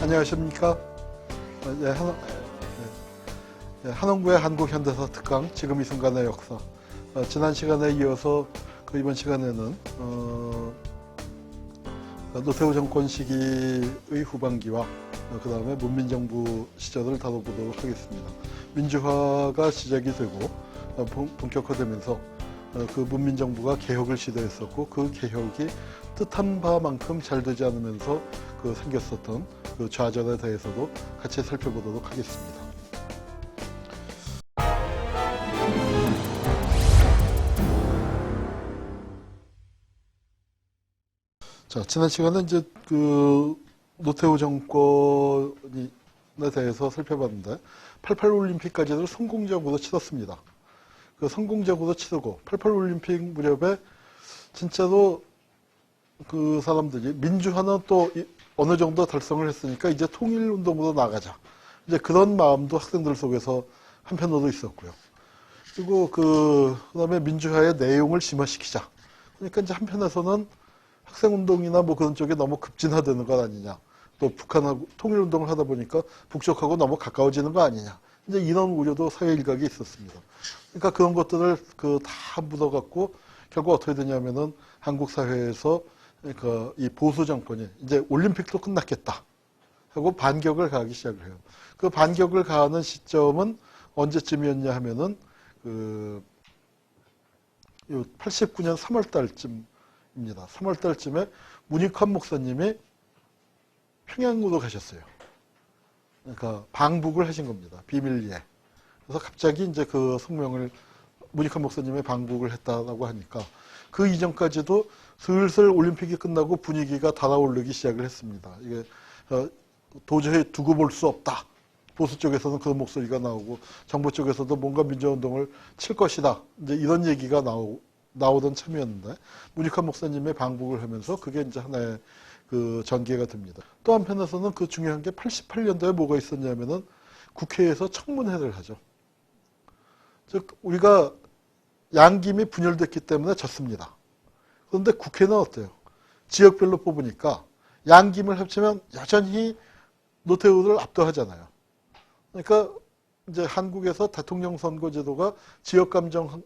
안녕하십니까. 한원구의 한국현대사 특강 지금 이 순간의 역사. 지난 시간에 이어서 이번 시간에는 노태우 정권 시기의 후반기와 그 다음에 문민정부 시절을 다뤄보도록 하겠습니다. 민주화가 시작이 되고 본격화되면서 그 문민정부가 개혁을 시도했었고, 그 개혁이 뜻한 바만큼 잘 되지 않으면서 생겼었던 그 좌절에 대해서도 같이 살펴보도록 하겠습니다. 자, 지난 시간에 이제 노태우 정권에 대해서 살펴봤는데, 88 올림픽까지도 성공적으로 치렀습니다. 그 성공적으로 치르고 88 올림픽 무렵에 진짜로 그 사람들이 민주화는 또 어느 정도 달성을 했으니까 이제 통일운동으로 나가자, 이제 그런 마음도 학생들 속에서 한편으로 있었고요. 그리고 그다음에 민주화의 내용을 심화시키자. 그러니까 이제 한편에서는 학생운동이나 뭐 그런 쪽에 너무 급진화되는 것 아니냐. 또 북한하고 통일운동을 하다 보니까 북쪽하고 너무 가까워지는 거 아니냐. 이제 이런 우려도 사회 일각에 있었습니다. 그러니까 그런 것들을 다 묻어갖고 결국 어떻게 되냐면은 한국 사회에서 그러니까 이 보수 정권이 이제 올림픽도 끝났겠다 하고 반격을 가하기 시작을 해요. 그 반격을 가하는 시점은 언제쯤이었냐 하면은 89년 3월 달쯤입니다. 3월 달쯤에 문익환 목사님이 평양으로 가셨어요. 그러니까 방북을 하신 겁니다. 비밀리에. 그래서 갑자기 이제 그 성명을 문익환 목사님의 방북을 했다라고 하니까 그 이전까지도 슬슬 올림픽이 끝나고 분위기가 달아오르기 시작을 했습니다. 이게 도저히 두고 볼 수 없다. 보수 쪽에서는 그런 목소리가 나오고 정부 쪽에서도 뭔가 민주화운동을 칠 것이다. 이제 이런 얘기가 나오던 참이었는데, 문익환 목사님의 방북을 하면서 그게 이제 하나의 전개가 됩니다. 또 한편에서는 중요한 게 88년도에 뭐가 있었냐면은 국회에서 청문회를 하죠. 즉 우리가 양김이 분열됐기 때문에 졌습니다. 그런데 국회는 어때요? 지역별로 뽑으니까 양김을 합치면 여전히 노태우를 압도하잖아요. 그러니까 이제 한국에서 대통령 선거 제도가 지역 감정하고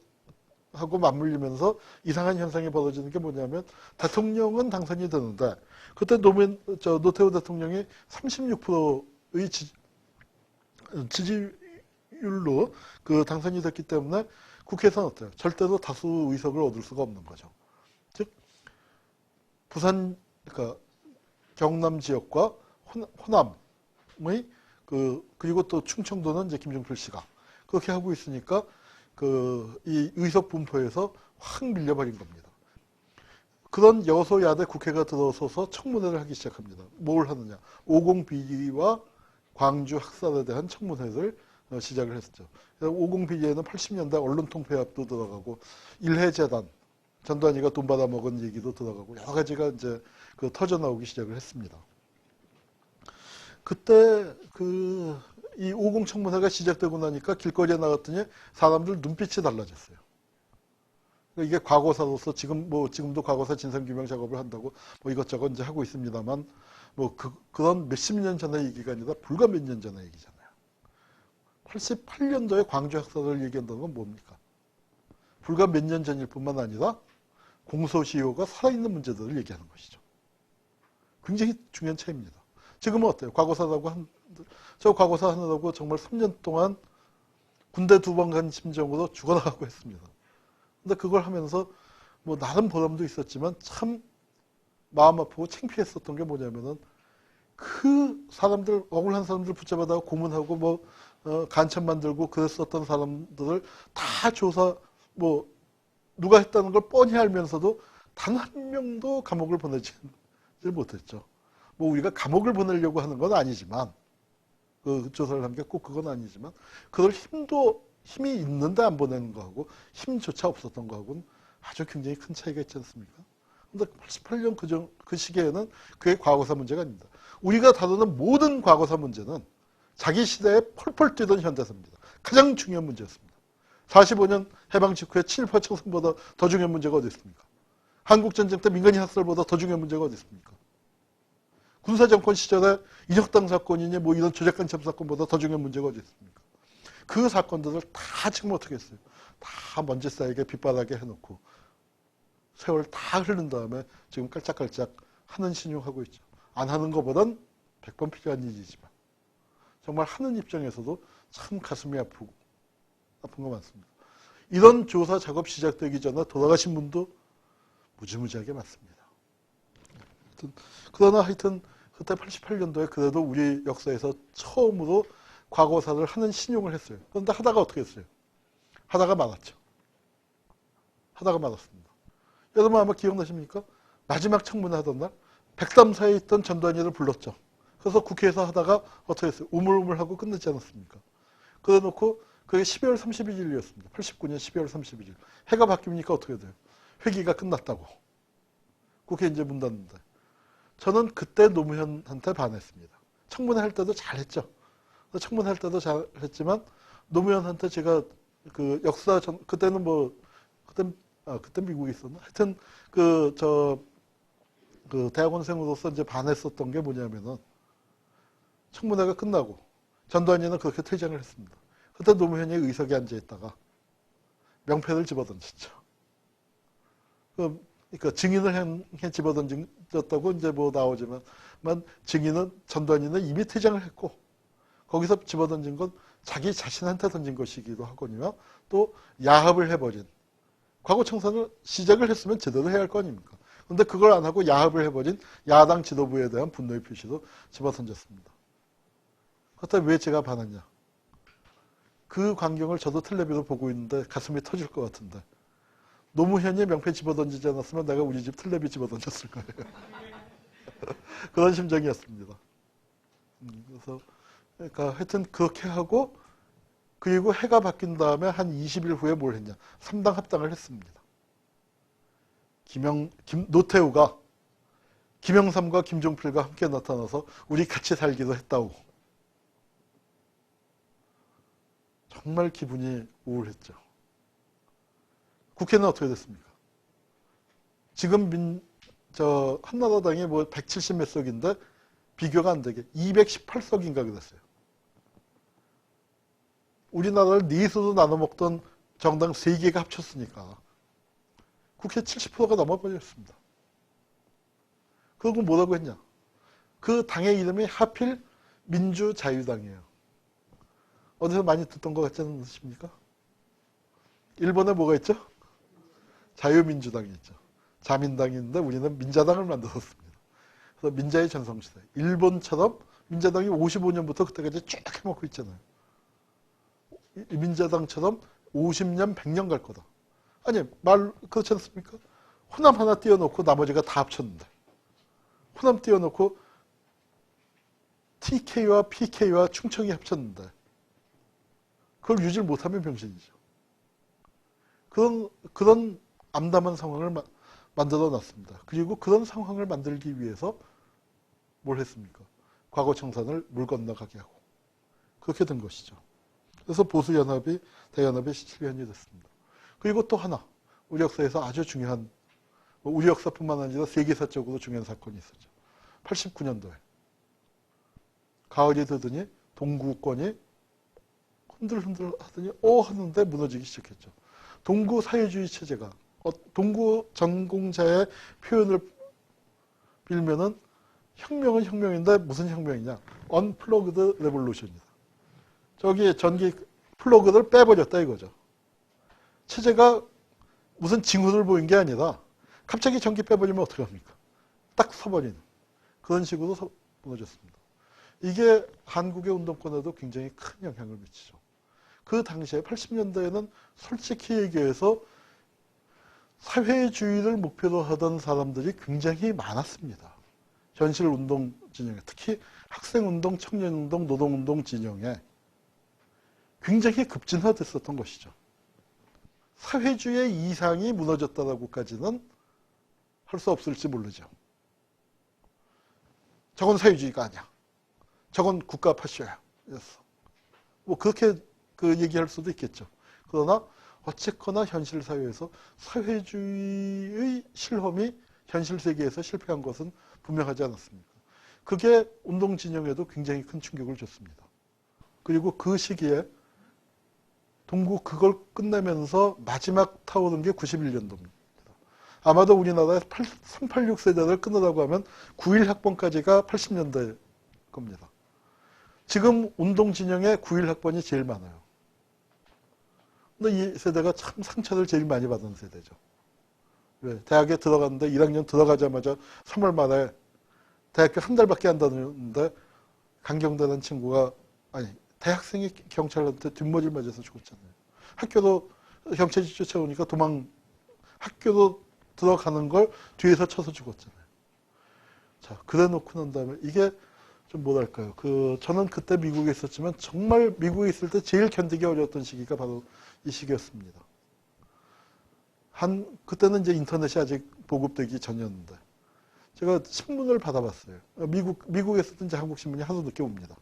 맞물리면서 이상한 현상이 벌어지는 게 뭐냐면, 대통령은 당선이 되는데 그때 노태우 대통령이 36%의 지지율로 당선이 됐기 때문에 국회에서는 어때요? 절대로 다수 의석을 얻을 수가 없는 거죠. 즉 부산, 그러니까 경남 지역과 호남의 그리고 또 충청도는 이제 김종필 씨가 그렇게 하고 있으니까 이 의석 분포에서 확 밀려버린 겁니다. 그런 여소야대 국회가 들어서서 청문회를 하기 시작합니다. 뭘 하느냐? 50비리와 광주 학살에 대한 청문회를 시작을 했죠. 50비리에는 80년대 언론통폐합도 들어가고 일해재단, 전두환이가 돈 받아먹은 얘기도 들어가고 여러 가지가 이제 터져나오기 시작을 했습니다. 그때 이 50 청문회가 시작되고 나니까 길거리에 나갔더니 사람들 눈빛이 달라졌어요. 이게 과거사로서 지금도 과거사 진상규명 작업을 한다고 뭐 이것저것 이제 하고 있습니다만, 그런 몇십 년 전의 얘기가 아니라 불과 몇 년 전의 얘기잖아요. 88년도에 광주 학살을 얘기한다는 건 뭡니까? 불과 몇 년 전일 뿐만 아니라 공소시효가 살아있는 문제들을 얘기하는 것이죠. 굉장히 중요한 차이입니다. 지금은 어때요? 저 과거사 하느라고 정말 3년 동안 군대 2번 간 심정으로 죽어나가고 했습니다. 근데 그걸 하면서 나름 보람도 있었지만 참 마음 아프고 창피했었던 게 뭐냐면은 억울한 사람들 붙잡아다가 고문하고 간첩 만들고 그랬었던 사람들을 다 조사, 누가 했다는 걸 뻔히 알면서도 단 한 명도 감옥을 보내지 못했죠. 우리가 감옥을 보내려고 하는 건 아니지만, 조사를 한 게 꼭 그건 아니지만, 그럴 힘이 있는데 안 보내는 거하고 힘조차 없었던 거하고는 아주 굉장히 큰 차이가 있지 않습니까? 근데 88년 그 시기에는 그게 과거사 문제가 아닙니다. 우리가 다루는 모든 과거사 문제는 자기 시대에 펄펄 뛰던 현대사입니다. 가장 중요한 문제였습니다. 45년 해방 직후에 친일파 청산보다 더 중요한 문제가 어디 있습니까? 한국전쟁 때 민간인 학살보다 더 중요한 문제가 어디 있습니까? 군사정권 시절에 인혁당 사건이니 뭐 이런 조작간첩 사건보다 더 중요한 문제가 어디 있습니까? 그 사건들을 다 지금 어떻게 했어요? 다 먼지 쌓이게 빗바라게 해놓고 세월 다 흐른 다음에 지금 깔짝깔짝 하는 신용하고 있죠. 안 하는 것보단 100번 필요한 일이지만 정말 하는 입장에서도 참 가슴이 아픈 거 많습니다. 이런 조사 작업 시작되기 전에 돌아가신 분도 무지무지하게 많습니다. 그러나 하여튼 그때 88년도에 그래도 우리 역사에서 처음으로 과거사를 하는 신용을 했어요. 그런데 하다가 어떻게 했어요? 하다가 말았죠. 하다가 말았습니다. 여러분 아마 기억나십니까? 마지막 청문회 하던 날 백담사에 있던 전두환이를 불렀죠. 그래서 국회에서 하다가 어떻게 했어요? 우물우물하고 끝내지 않았습니까? 그래 놓고 그게 12월 31일이었습니다. 89년 12월 31일. 해가 바뀝니까? 어떻게 돼요? 회기가 끝났다고. 국회 이제 문 닫는데. 저는 그때 노무현한테 반했습니다. 청문회 할 때도 잘했죠. 청문회 할 때도 잘했지만 노무현한테 제가 그 역사 그때는 뭐 그때 미국에 있었나? 하여튼 그 대학원생으로서 이제 반했었던 게 뭐냐면은 청문회가 끝나고 전두환이는 그렇게 퇴장을 했습니다. 그때 노무현이 의석에 앉아 있다가 명패를 집어던졌죠. 그러니까 증인을 향해 집어던졌다고 이제 뭐 나오지만 증인은 전두환이는 이미 퇴장을 했고 거기서 집어던진 건 자기 자신한테 던진 것이기도 하거니와 또 야합을 해버린 과거 청산을 시작을 했으면 제대로 해야 할 거 아닙니까? 그런데 그걸 안 하고 야합을 해버린 야당 지도부에 대한 분노의 표시도 집어던졌습니다. 그렇다면 왜 제가 반했냐? 그 광경을 저도 텔레비로 보고 있는데 가슴이 터질 것 같은데 노무현이 명패 집어던지지 않았으면 내가 우리 집 텔레비 집어던졌을 거예요. 그런 심정이었습니다. 그래서 그러니까 하여튼 그렇게 하고 그리고 해가 바뀐 다음에 한 20일 후에 뭘 했냐. 3당 합당을 했습니다. 노태우가 김영삼과 김종필과 함께 나타나서 우리 같이 살기도 했다고. 정말 기분이 우울했죠. 국회는 어떻게 됐습니까? 지금 한나라당이 뭐 170 몇 석인데 비교가 안 되게 218석인가 그랬어요. 우리나라를 넷으로 나눠 먹던 정당 3개가 합쳤으니까 국회 70%가 넘어버렸습니다. 그리고 뭐라고 했냐? 그 당의 이름이 하필 민주자유당이에요. 어디서 많이 듣던 것 같지 않으십니까? 일본에 뭐가 있죠? 자유민주당이 있죠. 자민당이 있는데 우리는 민자당을 만들었습니다. 그래서 민자의 전성시대. 일본처럼 민자당이 55년부터 그때까지 쭉 해먹고 있잖아요. 민자당처럼 50년, 100년 갈 거다. 아니, 그렇지 않습니까? 호남 하나 띄워놓고 나머지가 다 합쳤는데. 호남 띄워놓고 TK와 PK와 충청이 합쳤는데. 그걸 유지를 못하면 병신이죠. 그런 암담한 상황을 만들어 놨습니다. 그리고 그런 상황을 만들기 위해서 뭘 했습니까? 과거 청산을 물 건너가게 하고. 그렇게 된 것이죠. 그래서 보수연합이 대연합의 실현이 됐습니다. 그리고 또 하나, 우리 역사에서 아주 중요한, 우리 역사뿐만 아니라 세계사적으로 중요한 사건이 있었죠. 89년도에. 가을이 되더니 동구권이 흔들흔들 하더니 하는데 무너지기 시작했죠. 동구 사회주의 체제가 동구 전공자의 표현을 빌면은 혁명은 혁명인데 무슨 혁명이냐? 언플러그드 레볼루션이다. 저기 전기 플러그를 빼버렸다 이거죠. 체제가 무슨 징후를 보인 게 아니라 갑자기 전기 빼버리면 어떻게 합니까? 딱 서버리는 그런 식으로 무너졌습니다. 이게 한국의 운동권에도 굉장히 큰 영향을 미치죠. 그 당시에 80년대에는 솔직히 얘기해서 사회주의를 목표로 하던 사람들이 굉장히 많았습니다. 현실운동 진영에, 특히 학생운동, 청년운동, 노동운동 진영에 굉장히 급진화됐었던 것이죠. 사회주의의 이상이 무너졌다라고까지는 할 수 없을지 모르죠. 저건 사회주의가 아니야. 저건 국가 파쇼야. 뭐 그렇게 얘기할 수도 있겠죠. 그러나 어쨌거나 현실 사회에서 사회주의의 실험이 현실 세계에서 실패한 것은 분명하지 않았습니까? 그게 운동 진영에도 굉장히 큰 충격을 줬습니다. 그리고 그 시기에 동구 그걸 끝내면서 마지막 타오른 게 91년도입니다. 아마도 우리나라에 386 세대를 끊으라고 하면 91 학번까지가 80년대 겁니다. 지금 운동 진영에 91 학번이 제일 많아요. 근데 이 세대가 참 상처를 제일 많이 받은 세대죠. 왜? 대학에 들어갔는데 1학년 들어가자마자 3월 말에 대학교 한 달밖에 안 다녔는데 강경대라는 친구가 아니 대학생이 경찰한테 뒷머리를 맞아서 죽었잖아요. 학교도 경찰이 쫓아오니까 학교도 들어가는 걸 뒤에서 쳐서 죽었잖아요. 자, 그래 놓고 난 다음에 이게 좀 뭐랄까요. 저는 그때 미국에 있었지만 정말 미국에 있을 때 제일 견디기 어려웠던 시기가 바로 이 시기였습니다. 그때는 이제 인터넷이 아직 보급되기 전이었는데 제가 신문을 받아봤어요. 미국에 있었던 이제 한국 신문이 하도 늦게 옵니다.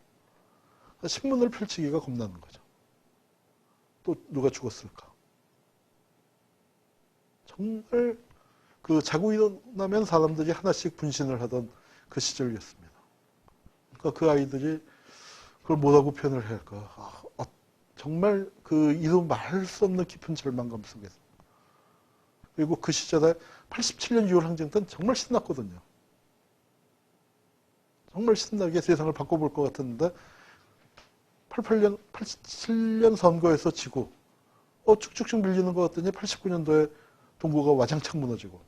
신문을 펼치기가 겁나는 거죠. 또 누가 죽었을까? 정말 자고 일어나면 사람들이 하나씩 분신을 하던 그 시절이었습니다. 그러니까 그 아이들이 그걸 뭐라고 표현을 해야 할까? 정말 이루 말할 수 없는 깊은 절망감 속에서. 그리고 그 시절에 87년 6월 항쟁 때는 정말 신났거든요. 정말 신나게 세상을 바꿔볼 것 같았는데 87년 선거에서 지고 쭉쭉쭉 밀리는 것 같더니 89년도에 동구가 와장창 무너지고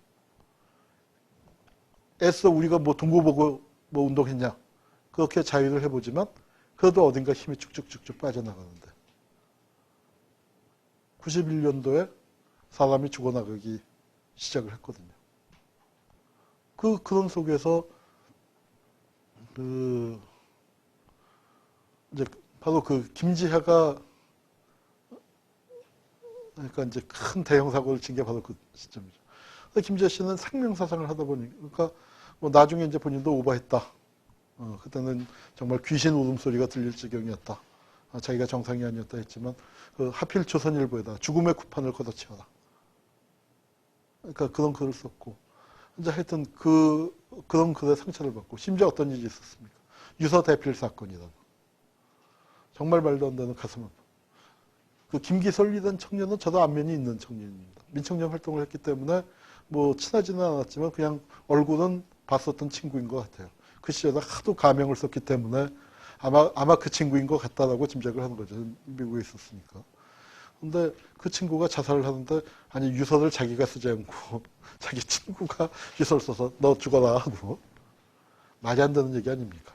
애써 우리가 동구 보고 운동했냐 그렇게 자유를 해보지만 그래도 어딘가 힘이 쭉쭉쭉쭉 빠져나가는데 91년도에 사람이 죽어나가기 시작을 했거든요. 그런 속에서 이제 바로 김지혜가 그러니까 이제 큰 대형 사고를 친 게 바로 그 시점이죠. 김지혜 씨는 생명사상을 하다 보니까 나중에 이제 본인도 오버했다. 그때는 정말 귀신 울음소리가 들릴 지경이었다. 자기가 정상이 아니었다 했지만 하필 조선일보에다 죽음의 쿠판을 걷어치워라. 그러니까 그런 글을 썼고 이제 하여튼 그런 글에 상처를 받고 심지어 어떤 일이 있었습니까? 유서 대필 사건이라는 정말 말도 안 되는 가슴 아픈 김기설이라는 청년은 저도 안면이 있는 청년입니다. 민청년 활동을 했기 때문에 친하지는 않았지만 그냥 얼굴은 봤었던 친구인 것 같아요. 그 시절에 하도 가명을 썼기 때문에 아마 그 친구인 것 같다라고 짐작을 하는 거죠. 미국에 있었으니까. 근데 그 친구가 자살을 하는데 아니 유서를 자기가 쓰지 않고 자기 친구가 유서를 써서 너 죽어라 하고 말이 안 되는 얘기 아닙니까?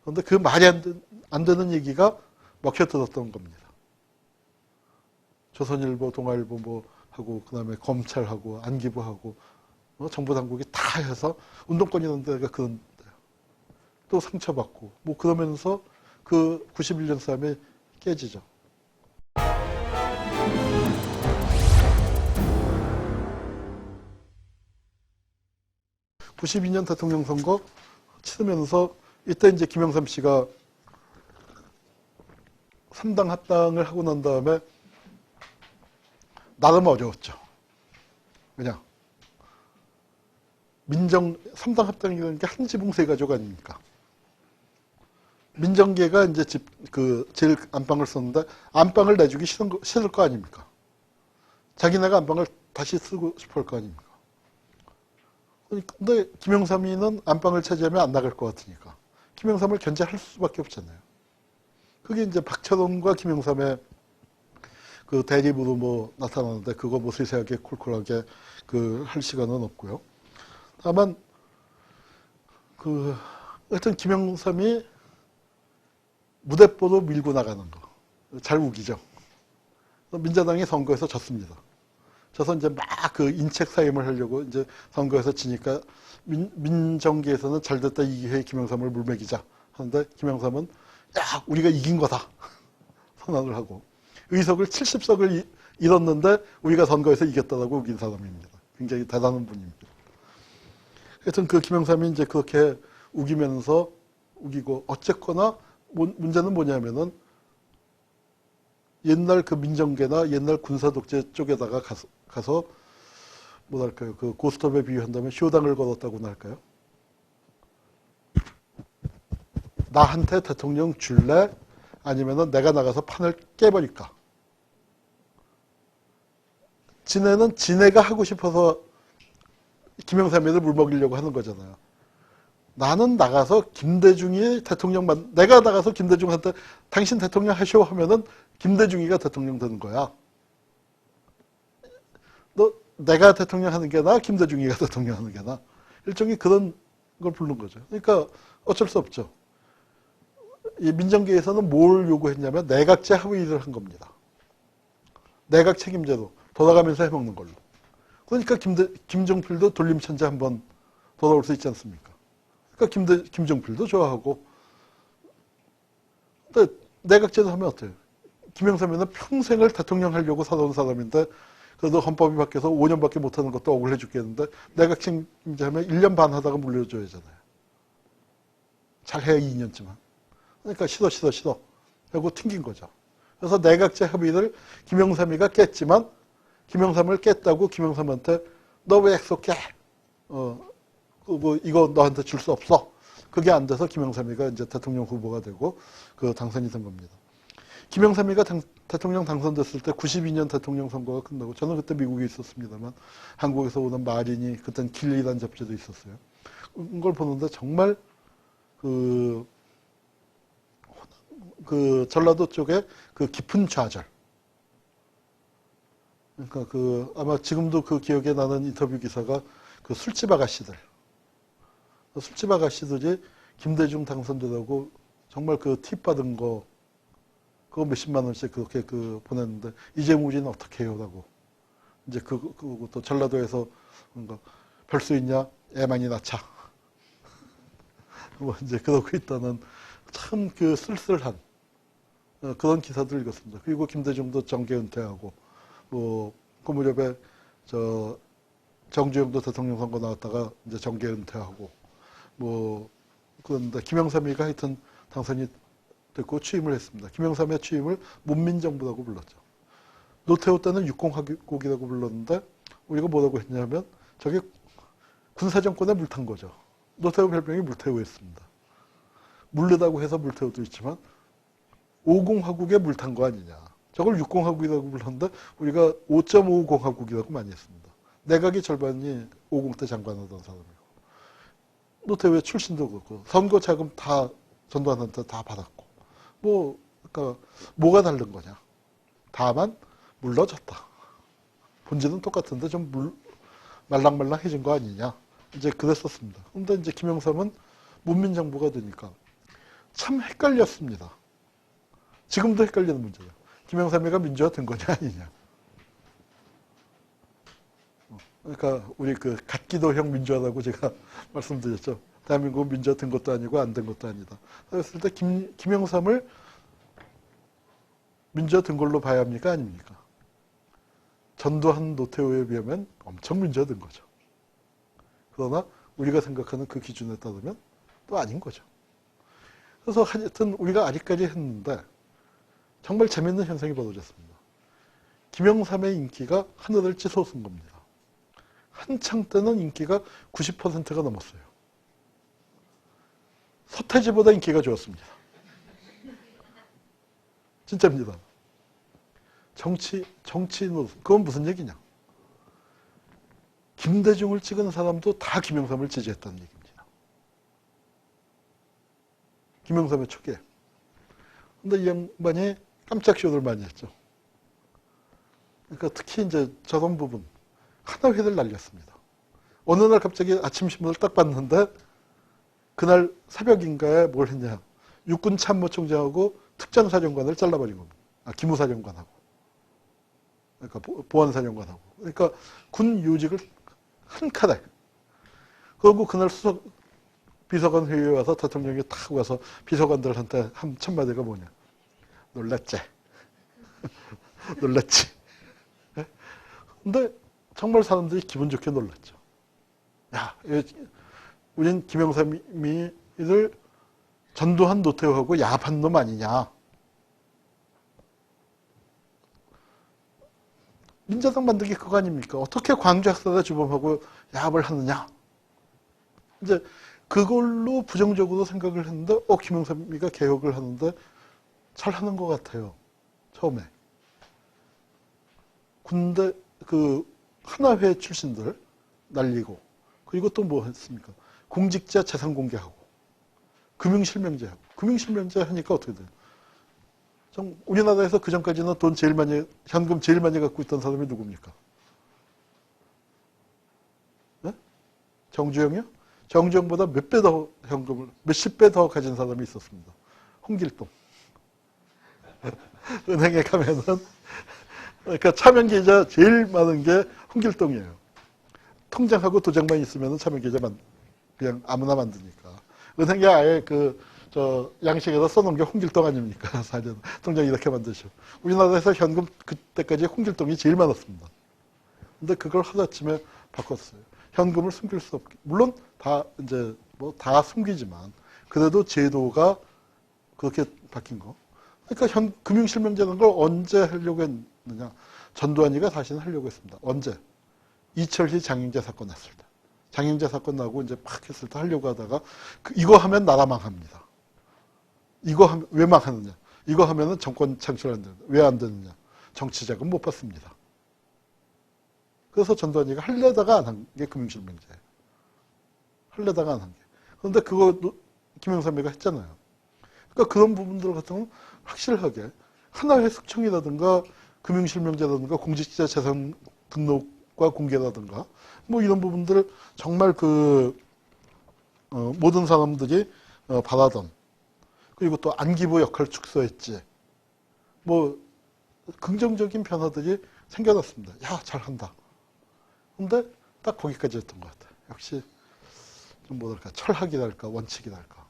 그런데 그 말이 안 되는 얘기가 먹혀들었던 겁니다. 조선일보, 동아일보 하고 그다음에 검찰하고 안기부하고 정부 당국이 다 해서 운동권이라는 데가 그런데 또 상처받고 그러면서 91년 싸움이 깨지죠. 92년 대통령 선거 치르면서 이때 이제 김영삼 씨가 3당 합당을 하고 난 다음에 나름 어려웠죠. 그냥 3당 합당이라는 게 한 지붕 세 가족 아닙니까? 민정계가 이제 제일 안방을 썼는데 안방을 내주기 싫을 거 아닙니까? 자기네가 안방을 다시 쓰고 싶을 거 아닙니까? 근데 김영삼이는 안방을 차지하면 안 나갈 것 같으니까 김영삼을 견제할 수밖에 없잖아요. 그게 이제 박철원과 김영삼의 대립으로 나타나는데 그거 세세하게 콜콜하게 할 시간은 없고요. 다만 하여튼 김영삼이 무대뽀로 밀고 나가는 거 잘 우기죠. 민자당이 선거에서 졌습니다. 져서 이제 막 인책 사임을 하려고 이제 선거에서 지니까 민정계에서는 잘됐다 이 기회에 김영삼을 물먹이자 하는데 김영삼은 야 우리가 이긴 거다 선언을 하고 의석을 70석을 잃었는데 우리가 선거에서 이겼다라고 우긴 사람입니다. 굉장히 대단한 분입니다. 하여튼 김영삼이 이제 그렇게 우기고 어쨌거나 문제는 뭐냐면은 옛날 민정계나 옛날 군사독재 쪽에다가 가서 뭐랄까요 고스톱에 비유한다면 쇼당을 걸었다고나 할까요? 나한테 대통령 줄래? 아니면은 내가 나가서 판을 깨버릴까? 지네는 지네가 하고 싶어서 김영삼이를 물먹이려고 하는 거잖아요. 나는 나가서 김대중이 내가 나가서 김대중한테 당신 대통령 하쇼 하면은 김대중이가 대통령 되는 거야. 내가 대통령 하는 게 나아, 김대중이가 대통령 하는 게 나아. 일종의 그런 걸 부른 거죠. 그러니까 어쩔 수 없죠. 이 민정계에서는 뭘 요구했냐면 내각제 합의를 한 겁니다. 내각 책임제도 돌아가면서 해먹는 걸로. 그러니까 김종필도 돌림천재 한번 돌아올 수 있지 않습니까? 그러니까 김종필도 좋아하고. 근데 내각제도 하면 어때요? 김영삼이는 평생을 대통령 하려고 살아온 사람인데 그래도 헌법이 바뀌어서 5년밖에 못하는 것도 억울해 죽겠는데 내각 책임제 하면 1년 반 하다가 물려줘야 하잖아요. 잘해야 2년쯤은. 그러니까 싫어 하고 튕긴 거죠. 그래서 내각제 합의를 김영삼이가 깼지만 김영삼을 깼다고 김영삼한테 너 왜 약속 깨? 이거 너한테 줄 수 없어. 그게 안 돼서 김영삼이가 이제 대통령 후보가 되고 그 당선이 된 겁니다. 김영삼이가 대통령 당선됐을 때 92년 대통령 선거가 끝나고 저는 그때 미국에 있었습니다만 한국에서 오는 마린이 그땐 길리란 잡지도 있었어요. 그걸 보는데 정말 그 전라도 쪽에 그 깊은 좌절. 그러니까 아마 지금도 그 기억에 나는 인터뷰 기사가 그 술집 아가씨들이 김대중 당선되라고 정말 그 팁 받은 거, 그거 몇십만 원씩 그렇게 보냈는데, 이제 우리는 어떻게 해요? 라고. 이제 그것도 전라도에서 뭔가 별 수 있냐? 애 많이 낳자. 뭐 이제 그러고 있다는 참 쓸쓸한 그런 기사들 읽었습니다. 그리고 김대중도 정계 은퇴하고, 그 무렵에 정주영도 대통령 선거 나왔다가 이제 정계 은퇴하고, 그런데 김영삼이가 하여튼 당선이 됐고 취임을 했습니다. 김영삼의 취임을 문민정부라고 불렀죠. 노태우 때는 육공화국이라고 불렀는데 우리가 뭐라고 했냐면 저게 군사정권에 물탄 거죠. 노태우 별명이 물태우였습니다. 물르다고 해서 물태우도 있지만 5공화국에 물탄 거 아니냐. 저걸 6공화국이라고 불렀는데 우리가 5.5공화국이라고 많이 했습니다. 내각의 절반이 5공 때 장관하던 사람이고 노태우의 출신도 그렇고 선거 자금 다 전두환한테 다 받았고 그러니까 뭐가 다른 거냐. 다만 물러졌다. 본질은 똑같은데 좀 말랑말랑해진 거 아니냐. 이제 그랬었습니다. 그런데 이제 김영삼은 문민정부가 되니까 참 헷갈렸습니다. 지금도 헷갈리는 문제예요. 김영삼이가 민주화 된 거냐 아니냐. 그러니까 우리 갓기도형 민주화라고 제가 말씀드렸죠. 대한민국은 민주화 된 것도 아니고 안 된 것도 아니다. 그랬을 때 김영삼을 민주화 된 걸로 봐야 합니까? 아닙니까? 전두환 노태우에 비하면 엄청 민주화 된 거죠. 그러나 우리가 생각하는 그 기준에 따르면 또 아닌 거죠. 그래서 하여튼 우리가 아직까지 했는데 정말 재밌는 현상이 벌어졌습니다. 김영삼의 인기가 하늘을 찌솟은 겁니다. 한창 때는 인기가 90%가 넘었어요. 서태지보다 인기가 좋았습니다. 진짜입니다. 정치인으로 그건 무슨 얘기냐. 김대중을 찍은 사람도 다 김영삼을 지지했다는 얘기입니다. 김영삼의 초기에. 근데 이 양반이 깜짝 쇼를 많이 했죠. 그러니까 특히 이제 저런 부분 하나회를 날렸습니다. 어느 날 갑자기 아침 신문을 딱 봤는데 그날 새벽인가에 뭘 했냐. 육군 참모총장하고 특전사령관을 잘라버린 겁니다. 기무사령관하고. 그러니까 보안사령관하고. 그러니까 군 요직을 한 칼에. 그리고 그날 수석 비서관 회의에 와서 대통령이 탁 와서 비서관들한테 한 첫마디가 뭐냐. 놀랐지. 놀랐지. 근데 정말 사람들이 기분 좋게 놀랐죠. 야, 우린 김영삼이를 전두환 노태우하고 야합한 놈 아니냐. 민자당 만들기 그거 아닙니까? 어떻게 광주 학살의 주범하고 야합을 하느냐. 이제 그걸로 부정적으로 생각을 했는데 김영삼이가 개혁을 하는데 잘하는 것 같아요. 처음에. 군대 하나회 출신들 날리고 그리고 또 뭐 했습니까? 공직자 재산 공개하고 금융실명제 하고 금융실명제 하니까 어떻게 돼요? 우리나라에서 그전까지는 현금 제일 많이 갖고 있던 사람이 누굽니까? 네? 정주영이요? 정주영보다 몇 배 더 현금을, 몇십 배 더 가진 사람이 있었습니다. 홍길동. 은행에 가면은, 그러니까 차명계좌 제일 많은 게 홍길동이에요. 통장하고 도장만 있으면 차명계좌만 그냥 아무나 만드니까. 은행에 아예 양식에다 써놓은 게 홍길동 아닙니까? 사전 통장 이렇게 만드시오. 우리나라에서 현금 그때까지 홍길동이 제일 많았습니다. 근데 그걸 하루아침에 바꿨어요. 현금을 숨길 수 없게. 물론 다 숨기지만 그래도 제도가 그렇게 바뀐 거. 그러니까 금융실명제라는 걸 언제 하려고 했느냐. 전두환이가 다시는 하려고 했습니다. 언제? 이철희 장영재 사건 났을 때. 장영재 사건 나고 이제 팍 했을 때 하려고 하다가 이거 하면 나라 망합니다. 이거 하면 왜 망하느냐? 이거 하면은 정권 창출 안 된다. 왜 안 되느냐? 정치자금 못 받습니다. 그래서 전두환이가 하려다가 안 한 게 금융실명제예요. 하려다가 안 한 게. 그런데 그거 김영삼이가 했잖아요. 그러니까 그런 부분들 같은 건 확실하게 하나의 숙청이라든가 금융실명제라든가 공직자 재산 등록과 공개라든가 뭐 이런 부분들을 정말 모든 사람들이 바라던 그리고 또 안기부 역할 축소했지. 뭐 긍정적인 변화들이 생겨났습니다. 야, 잘한다. 근데 딱 거기까지 했던 것 같아요. 역시 좀 뭐랄까 철학이랄까 원칙이랄까.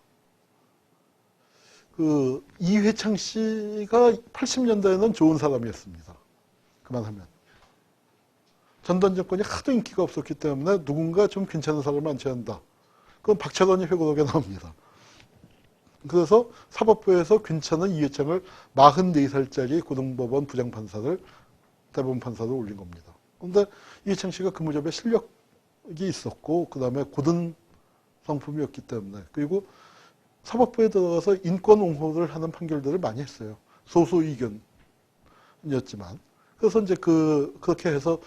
이회창 씨가 80년대에는 좋은 사람이었습니다. 그만하면. 전두환 정권이 하도 인기가 없었기 때문에 누군가 좀 괜찮은 사람을 앉혀야 한다. 그건 박철원이 회고록에 나옵니다. 그래서 사법부에서 괜찮은 이회창을 44살짜리 고등법원 부장판사를 대법원 판사로 올린 겁니다. 그런데 이회창 씨가 그 무렵에 실력이 있었고 그 다음에 고든 성품이었기 때문에 그리고 사법부에 들어가서 인권 옹호를 하는 판결들을 많이 했어요. 소수 의견이었지만 그래서 이제 그렇게 해서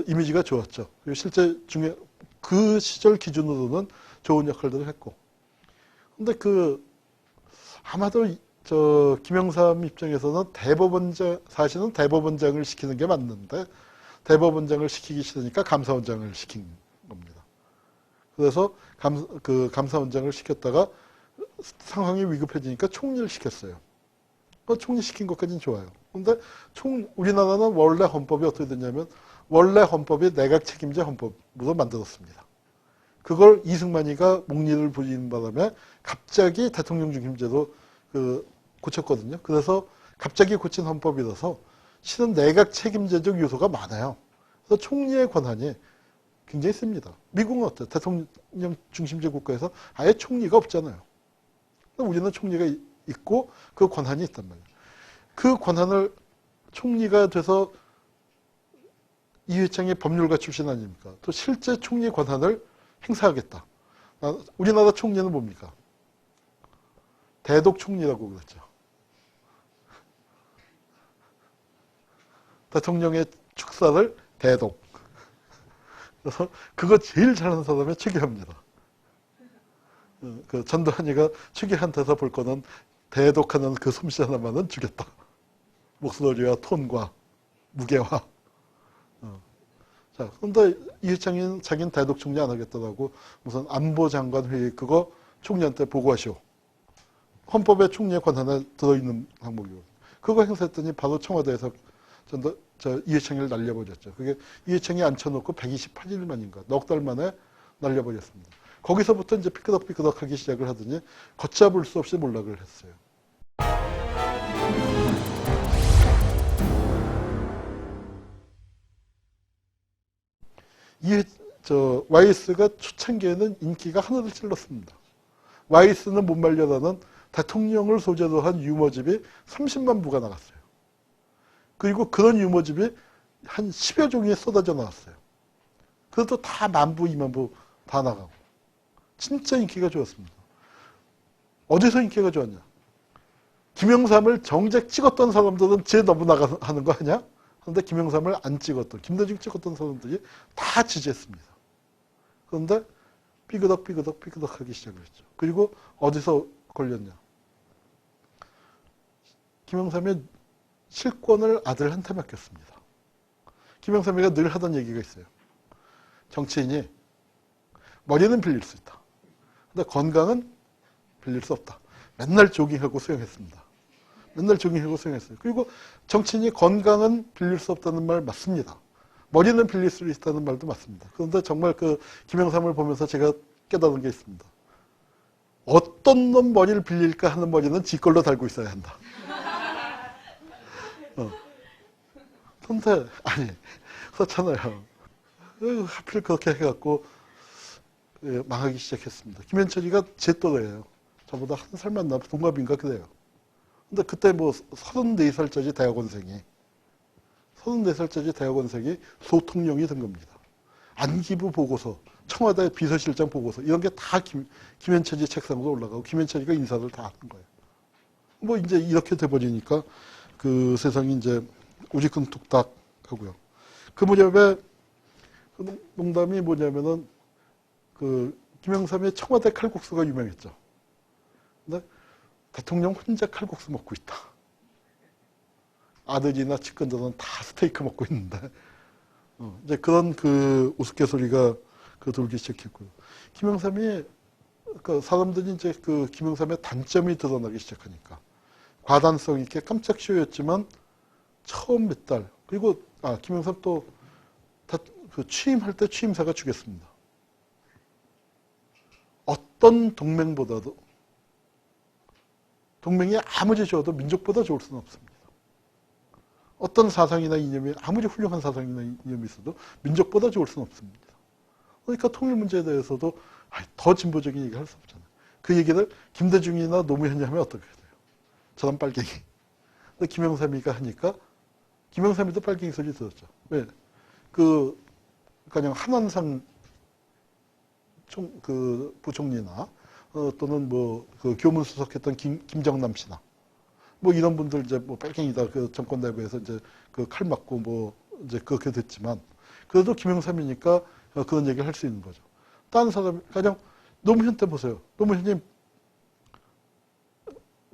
이미지가 좋았죠. 그리고 실제 중에 그 시절 기준으로는 좋은 역할들을 했고. 근데 아마도 김영삼 입장에서는 사실은 대법원장을 시키는 게 맞는데 대법원장을 시키기 싫으니까 감사원장을 시킨 겁니다. 그래서 감사원장을 시켰다가 상황이 위급해지니까 총리를 시켰어요. 총리 시킨 것까지는 좋아요. 그런데 우리나라는 원래 헌법이 어떻게 됐냐면 원래 헌법이 내각 책임제 헌법으로 만들었습니다. 그걸 이승만이가 목리를 부리는 바람에 갑자기 대통령 중심제로 고쳤거든요. 그래서 갑자기 고친 헌법이라서 실은 내각 책임제적 요소가 많아요. 그래서 총리의 권한이 굉장히 셉니다. 미국은 어때요? 대통령 중심제 국가에서 아예 총리가 없잖아요. 우리는 총리가 있고 그 권한이 있단 말이에요. 그 권한을 총리가 돼서 이회창이 법률가 출신 아닙니까? 또 실제 총리 권한을 행사하겠다. 우리나라 총리는 뭡니까? 대독 총리라고 그랬죠. 대통령의 축사를 대독. 그래서 그거 제일 잘하는 사람이 추기합니다. 전두환이가 추기한테서 볼 거는 대독하는 그 솜씨 하나만은 주겠다. 목소리와 톤과 무게와. 자, 그런데 이회창이 자기는 대독 총리 안 하겠다고 무슨 안보장관 회의 그거 총리한테 보고하시오. 헌법에 총리의 권한에 들어있는 항목이고 그거 행사했더니 바로 청와대에서 이회창이를 날려버렸죠. 그게 이회창이 앉혀놓고 128일 만인가 넉 달 만에 날려버렸습니다. 거기서부터 이제 삐끄덕삐끄덕하기 시작을 하더니 걷잡을 수 없이 몰락을 했어요. 와이스가 초창기에는 인기가 하늘을 찔렀습니다. 와이스는 못 말려라는 대통령을 소재로 한 유머집이 30만 부가 나갔어요. 그리고 그런 유머집이 한 10여 종이 쏟아져 나왔어요. 그것도 다 10,000부, 20,000부 다 나가고. 진짜 인기가 좋았습니다. 어디서 인기가 좋았냐? 김영삼을 정작 찍었던 사람들은 쟤 너무 나가는 거 아니야? 그런데 김영삼을 안 찍었던, 김대중 찍었던 사람들이 다 지지했습니다. 그런데 삐그덕 하기 시작을 했죠. 그리고 어디서 걸렸냐? 김영삼의 실권을 아들한테 맡겼습니다. 김영삼이가 늘 하던 얘기가 있어요. 정치인이 머리는 빌릴 수 있다. 근데 건강은 빌릴 수 없다. 맨날 조깅하고 수영했습니다. 맨날 조깅하고 수영했어요. 그리고 정치인이 건강은 빌릴 수 없다는 말 맞습니다. 머리는 빌릴 수 있다는 말도 맞습니다. 그런데 정말 그 김영삼을 보면서 제가 깨달은 게 있습니다. 어떤 놈 머리를 빌릴까 하는 머리는 지 걸로 달고 있어야 한다. 그런데 아니 그렇잖아요. 하필 그렇게 해갖고 망하기 시작했습니다. 김현철이가 제 또래예요. 저보다 한 살만 나 동갑인가 그래요. 근데 그때 뭐 34살짜리 대학원생이 소통령이 된 겁니다. 안기부 보고서, 청와대 비서실장 보고서 이런 게 다 김현철이 책상으로 올라가고 김현철이가 인사를 다 하는 거예요. 뭐 이제 이렇게 돼버리니까 그 세상이 이제 우지끈뚝딱 하고요. 그 무렵에 농담이 뭐냐면은 그 김영삼의 청와대 칼국수가 유명했죠. 근데 대통령 혼자 칼국수 먹고 있다. 아들이나 측근들은 다 스테이크 먹고 있는데 이제 그런 그 우스갯소리가 돌기 시작했고요. 김영삼이 그 사람들이 이제 그 김영삼의 단점이 드러나기 시작하니까 과단성 있게 깜짝 쇼였지만 처음 몇 달 그리고 김영삼 또 그 취임할 때 취임사가 주겠습니다. 어떤 동맹보다도 동맹이 아무리 좋아도 민족보다 좋을 수는 없습니다. 어떤 사상이나 이념이 아무리 훌륭한 사상이나 이념이 있어도 민족보다 좋을 수는 없습니다. 그러니까 통일 문제에 대해서도 더 진보적인 얘기를 할 수 없잖아요. 그 얘기를 김대중이나 노무현이 하면 어떻게 돼요? 저런 빨갱이. 근데 김영삼이가 하니까 김영삼이도 빨갱이 소리 들었죠. 왜? 그냥 한원상 그 부총리나 또는 뭐 그 교문수석했던 김정남 씨나 뭐 이런 분들 이제 뭐 빨갱이다 그 정권 내부에서 이제 그 칼 맞고 뭐 이제 그렇게 됐지만 그래도 김영삼이니까 그런 얘기를 할 수 있는 거죠. 다른 사람 그냥 노무현 때 보세요. 노무현이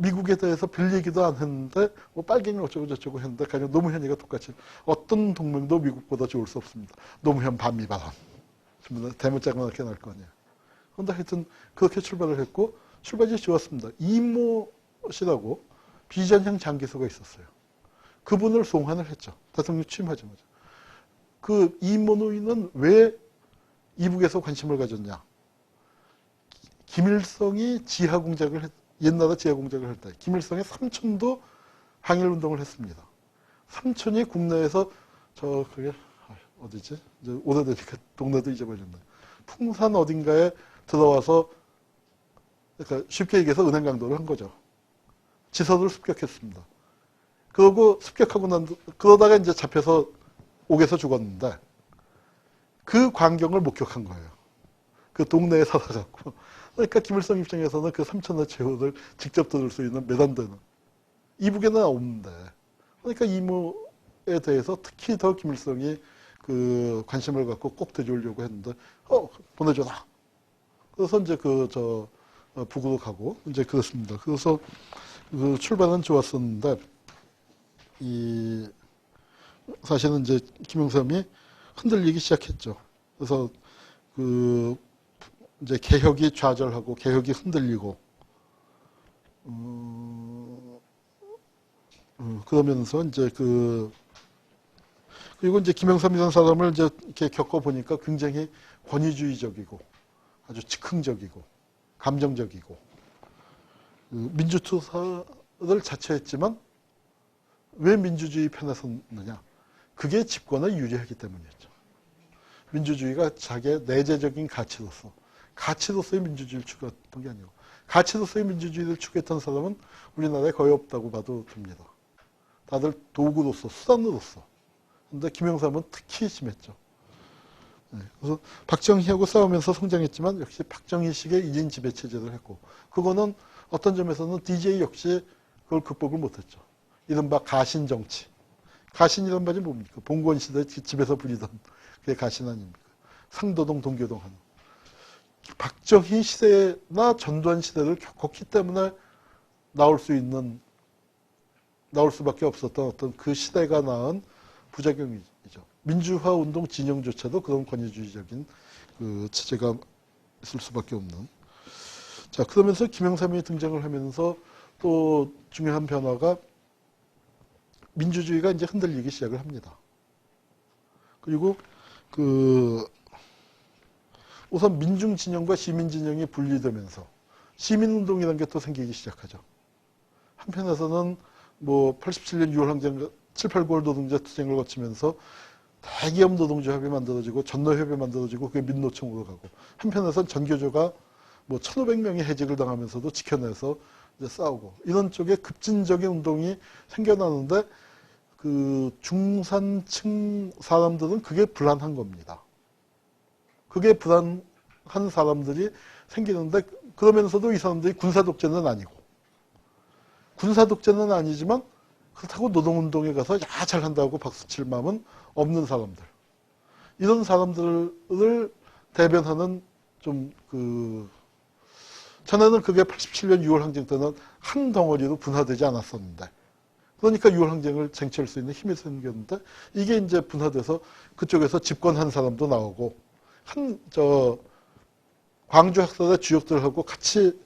미국에 대해서 별 얘기도 안 했는데 뭐 빨갱이 어쩌고 저쩌고 했는데 그냥 노무현이가 똑같이 어떤 동맹도 미국보다 좋을 수 없습니다. 노무현 반미 발언. 대문짝은 이렇게 날 거 아니에요. 그런데 하여튼 그렇게 출발을 했고 출발이 좋았습니다. 이모 씨라고 비전형 장기수가 있었어요. 그분을 송환을 했죠. 대통령 취임하자마자. 그 이모 노인은 왜 이북에서 관심을 가졌냐. 김일성이 옛날에 지하공작을 할 때 김일성의 삼촌도 항일운동을 했습니다. 삼촌이 국내에서 그게 어디지? 이제 오래되니까 동네도 잊어버렸네. 풍산 어딘가에 들어와서 그러니까 쉽게 얘기해서 은행 강도를 한 거죠. 지서를 습격했습니다. 그러고 습격하고 그러다가 이제 잡혀서 옥에서 죽었는데 그 광경을 목격한 거예요. 그 동네에 살아갖고. 그러니까 김일성 입장에서는 그 삼촌의 최후를 직접 들을 수 있는 몇 안 되는. 이북에는 없는데. 그러니까 이모에 대해서 특히 더 김일성이 그 관심을 갖고 꼭 대주려고 했는데, 보내줘라. 그래서 이제 북으로 가고, 이제 그렇습니다. 그래서 그 출발은 좋았었는데, 사실은 이제 김영삼이 흔들리기 시작했죠. 그래서 이제 개혁이 좌절하고 개혁이 흔들리고, 그러면서 이제 그리고 이제 김영삼이라는 사람을 이제 이렇게 겪어보니까 굉장히 권위주의적이고 아주 즉흥적이고 감정적이고 민주투사를 자처했지만 왜 민주주의 편에 섰느냐? 그게 집권에 유리하기 때문이었죠. 민주주의가 자기의 내재적인 가치로서의 민주주의를 추구했던 게 아니고 가치로서의 민주주의를 추구했던 사람은 우리나라에 거의 없다고 봐도 됩니다. 다들 도구로서 수단으로서. 근데 김영삼은 특히 심했죠. 그래서 박정희하고 싸우면서 성장했지만 역시 박정희식의 1인 지배 체제를 했고, 그거는 어떤 점에서는 DJ 역시 그걸 극복을 못했죠. 이른바 가신 정치. 가신이란 말이 뭡니까? 봉건 시대 집에서 부리던 그게 가신 아닙니까? 상도동, 동교동 하는. 박정희 시대나 전두환 시대를 겪었기 때문에 나올 수밖에 없었던 어떤 그 시대가 낳은 부작용이죠. 민주화 운동 진영조차도 그런 권위주의적인 그 체제가 있을 수밖에 없는. 자, 그러면서 김영삼이 등장을 하면서 또 중요한 변화가 민주주의가 이제 흔들리기 시작을 합니다. 그리고 우선 민중 진영과 시민 진영이 분리되면서 시민운동이라는 게 또 생기기 시작하죠. 한편에서는 뭐 87년 6월 항쟁 7, 8, 9월 노동자 투쟁을 거치면서 대기업 노동자 협의 만들어지고 전노협의 만들어지고 그게 민노총으로 가고, 한편에서는 전교조가 뭐 1,500명이 해직을 당하면서도 지켜내서 이제 싸우고, 이런 쪽에 급진적인 운동이 생겨나는데 그 중산층 사람들은 그게 불안한 겁니다. 그게 불안한 사람들이 생기는데, 그러면서도 이 사람들이 군사독재는 아니고, 군사독재는 아니지만 그렇다고 노동운동에 가서 야 잘한다고 박수칠 마음은 없는 사람들, 이런 사람들을 대변하는 좀 전에는 그게 87년 6월 항쟁 때는 한 덩어리로 분화되지 않았었는데, 그러니까 6월 항쟁을 쟁취할 수 있는 힘이 생겼는데, 이게 이제 분화돼서 그쪽에서 집권한 사람도 나오고, 광주 학살의 주역들하고 같이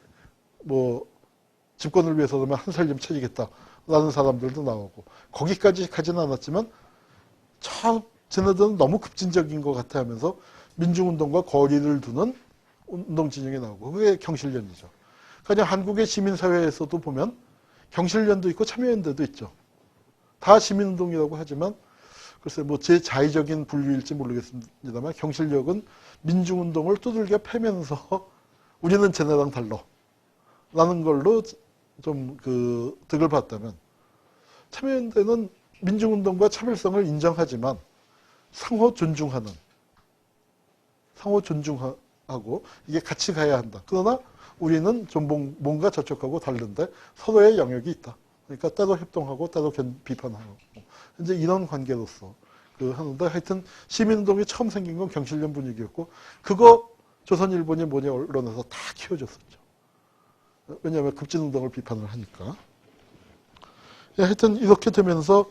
뭐 집권을 위해서라면 한 살림 차리겠다라는 사람들도 나오고, 거기까지 가지는 않았지만 쟤네들은 너무 급진적인 것 같아 하면서 민중운동과 거리를 두는 운동 진영이 나오고, 그게 경실련이죠. 그러니까 한국의 시민사회에서도 보면 경실련도 있고 참여연대도 있죠. 다 시민운동이라고 하지만 글쎄 뭐 제 자의적인 분류일지 모르겠습니다만, 경실련은 민중운동을 두들겨 패면서 우리는 쟤네랑 달러 라는 걸로 좀 득을 봤다면, 참여연대는 민중운동과 차별성을 인정하지만 상호 존중하고 이게 같이 가야 한다. 그러나 우리는 좀 뭔가 저쪽하고 다른데 서로의 영역이 있다. 그러니까 따로 협동하고 따로 비판하고 이제 이런 관계로서 하는데, 하여튼 시민운동이 처음 생긴 건 경실련 분위기였고, 그거 조선일보니 뭐니 언론에서 다 키워줬었죠. 왜냐하면 급진운동을 비판을 하니까. 하여튼 이렇게 되면서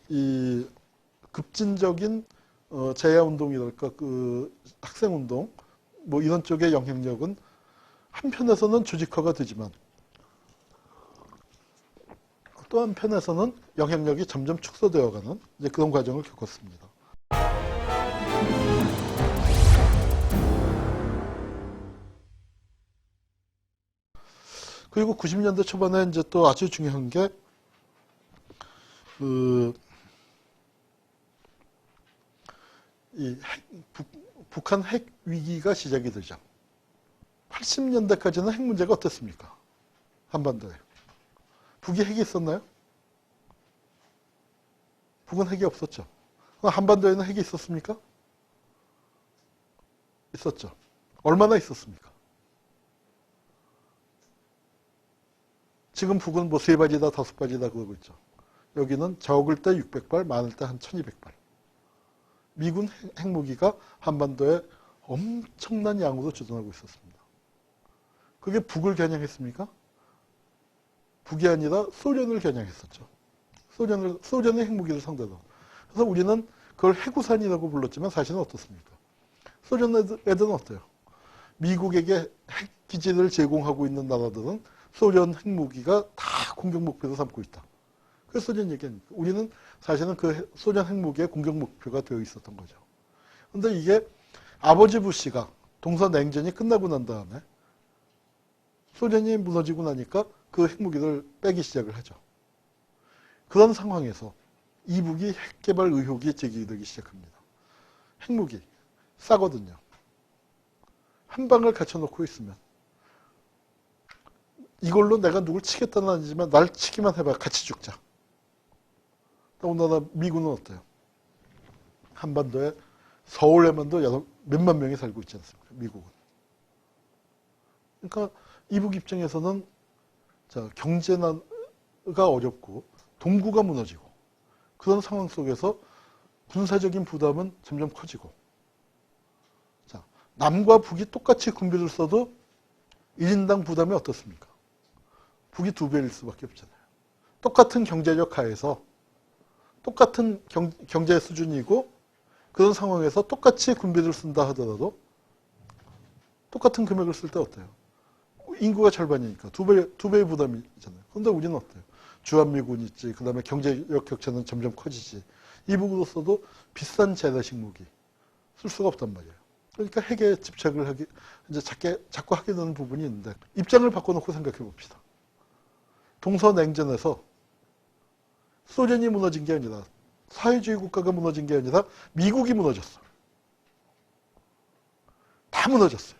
이 급진적인 재야운동이랄까 학생운동 뭐 이런 쪽의 영향력은 한편에서는 조직화가 되지만 또 한편에서는 영향력이 점점 축소되어가는 이제 그런 과정을 겪었습니다. 그리고 90년대 초반에 이제 또 아주 중요한 게 북한 핵 위기가 시작이 되죠. 80년대까지는 핵 문제가 어땠습니까? 한반도에. 북이 핵이 있었나요? 북은 핵이 없었죠. 한반도에는 핵이 있었습니까? 있었죠. 얼마나 있었습니까? 지금 북은 뭐 3발이다 5발이다 그러고 있죠. 여기는 적을 때 600발, 많을 때 한 1200발. 미군 핵무기가 한반도에 엄청난 양으로 주둔하고 있었습니다. 그게 북을 겨냥했습니까? 북이 아니라 소련을 겨냥했었죠. 소련의 핵무기를 상대로. 그래서 우리는 그걸 해구산이라고 불렀지만 사실은 어떻습니까? 소련 애들은 어때요? 미국에게 핵기지를 제공하고 있는 나라들은 소련 핵무기가 다 공격 목표로 삼고 있다. 그래서 소련 얘기하니까 우리는 사실은 그 소련 핵무기의 공격 목표가 되어 있었던 거죠. 그런데 이게 아버지 부시가 동서냉전이 끝나고 난 다음에 소련이 무너지고 나니까 그 핵무기를 빼기 시작을 하죠. 그런 상황에서 이북이 핵개발 의혹이 제기되기 시작합니다. 핵무기 싸거든요. 한 방을 갖춰놓고 있으면 이걸로 내가 누굴 치겠다는 아니지만 날 치기만 해봐 같이 죽자. 더군다나 미군은 어때요? 한반도에 서울에만도 몇만 명이 살고 있지 않습니까? 미국은. 그러니까 이북 입장에서는 자, 경제가 어렵고 동구가 무너지고 그런 상황 속에서 군사적인 부담은 점점 커지고 자, 남과 북이 똑같이 군비를 써도 1인당 부담이 어떻습니까? 북이 2배일 수밖에 없잖아요. 똑같은 경제력 하에서 똑같은 경제 수준이고 그런 상황에서 똑같이 군비를 쓴다 하더라도 똑같은 금액을 쓸 때 어때요? 인구가 절반이니까 2배의 부담이 있잖아요. 그런데 우리는 어때요? 주한미군 있지. 그 다음에 경제력 격차는 점점 커지지. 이북으로서도 비싼 재래식 무기 쓸 수가 없단 말이에요. 그러니까 핵에 집착을 하기, 이제 자꾸 하게 되는 부분이 있는데, 입장을 바꿔놓고 생각해 봅시다. 동서냉전에서 소련이 무너진 게 아니라, 사회주의 국가가 무너진 게 아니라 미국이 무너졌어. 다 무너졌어요.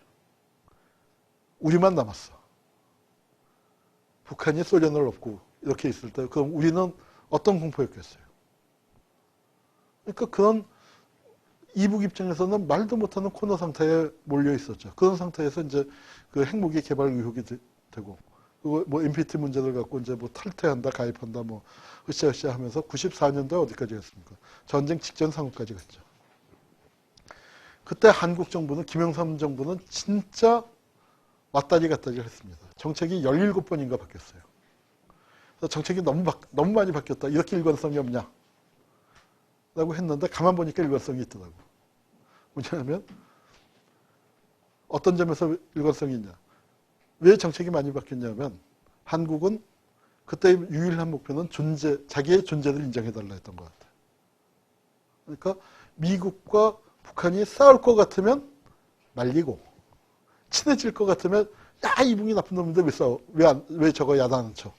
우리만 남았어. 북한이 소련을 엎고 이렇게 있을 때 그럼 우리는 어떤 공포였겠어요? 그러니까 그런 이북 입장에서는 말도 못하는 코너 상태에 몰려 있었죠. 그런 상태에서 이제 그 핵무기 개발 의혹이 되고, 그리고 뭐 NPT 문제를 갖고 이제 뭐 탈퇴한다, 가입한다, 뭐 으쌰으쌰 하면서 94년도에 어디까지 갔습니까? 전쟁 직전 상황까지 갔죠. 그때 한국 정부는, 김영삼 정부는 진짜 왔다리 갔다리 했습니다. 정책이 17번인가 바뀌었어요. 그래서 정책이 너무 많이 바뀌었다. 이렇게 일관성이 없냐? 라고 했는데 가만 보니까 일관성이 있더라고. 뭐냐면 어떤 점에서 일관성이 있냐? 왜 정책이 많이 바뀌었냐면 한국은 그때 유일한 목표는 자기의 존재를 인정해달라 했던 것 같아요. 그러니까 미국과 북한이 싸울 것 같으면 말리고 친해질 것 같으면 야 이북이 나쁜 놈인데 왜 싸워? 왜 저거 야단하는 척?